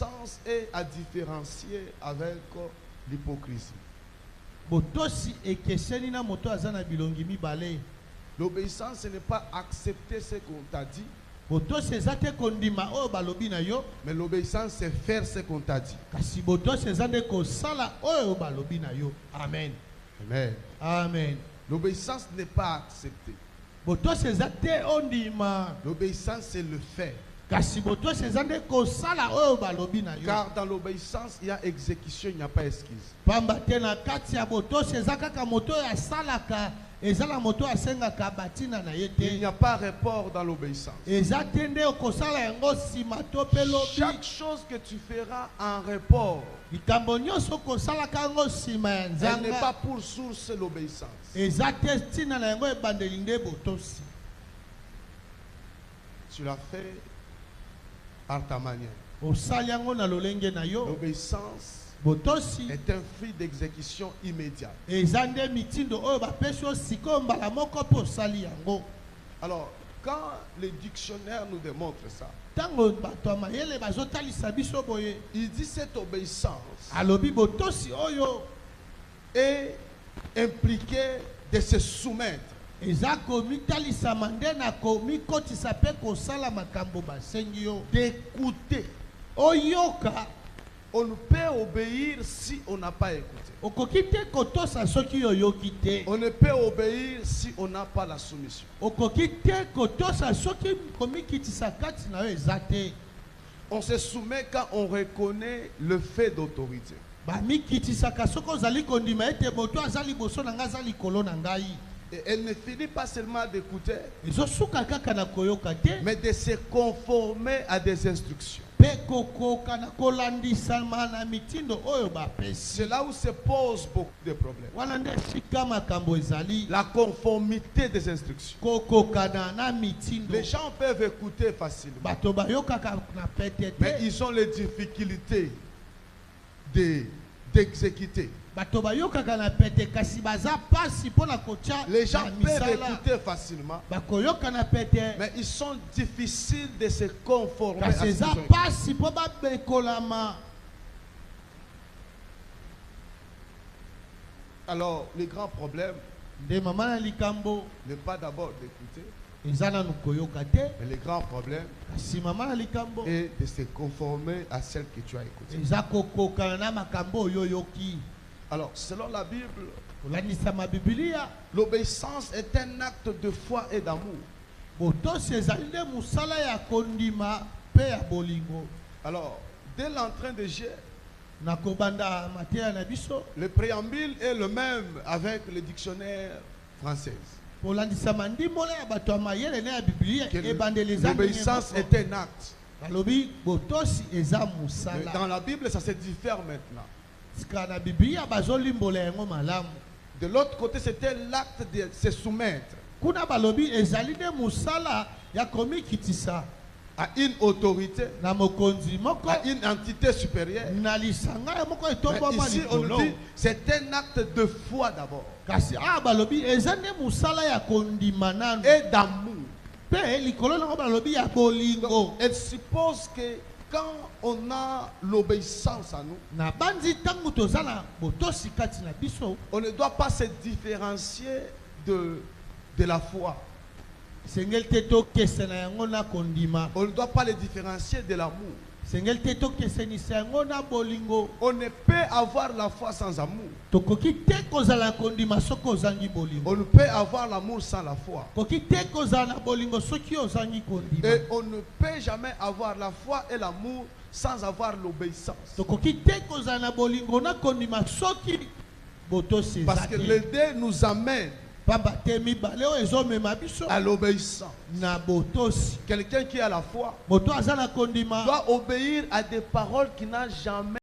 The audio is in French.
L'obéissance est à différencier avec l'hypocrisie. L'obéissance, ce n'est pas accepter ce qu'on t'a dit, mais l'obéissance, c'est faire ce qu'on t'a dit. Amen. Amen. Amen. L'obéissance n'est pas acceptée. L'obéissance, c'est le faire. Car dans l'obéissance, il y a exécution, il n'y a pas excuse. Il n'y a pas report dans l'obéissance. Chaque chose que tu feras en report, elle n'est pas pour source l'obéissance. Tu l'as fait par ta manière. L'obéissance est un fruit d'exécution immédiate. Alors, quand les dictionnaires nous démontrent ça, il dit cette obéissance est impliquée de se soumettre. D'écouter. On ne peut obéir si on n'a pas écouté. On ne peut obéir si on n'a pas la soumission. On se soumet quand on reconnaît le fait d'autorité. Et elle ne finit pas seulement d'écouter, mais de se conformer à des instructions. C'est là où se posent beaucoup de problèmes. La conformité des instructions. Les gens peuvent écouter facilement, mais ils ont les difficultés d'exécuter. Les gens peuvent écouter facilement, mais ils sont difficiles de se conformer à ce qu'ils ont. Alors, le grand problème n'est pas d'abord d'écouter, mais le grand problème est de se conformer à celle que tu as écoutée. Alors, selon la Bible, l'obéissance est un acte de foi et d'amour. Alors, dès l'entrée de Jésus, le préambule est le même avec le dictionnaire français. L'obéissance est un acte. Mais dans la Bible, ça se diffère maintenant. De l'autre côté, c'était l'acte de se soumettre à une autorité, à une entité supérieure. Mais ici, on nous dit c'est un acte de foi d'abord et d'amour. Donc, elle suppose que quand on a l'obéissance à nous, on ne doit pas se différencier de la foi. On ne doit pas les différencier de l'amour. On ne peut avoir la foi sans amour. On ne peut avoir l'amour sans la foi. Et on ne peut jamais avoir la foi et l'amour sans avoir l'obéissance. Parce que les deux nous amènent à l'obéissance. Quelqu'un qui a la foi doit obéir à des paroles qu'il n'a jamais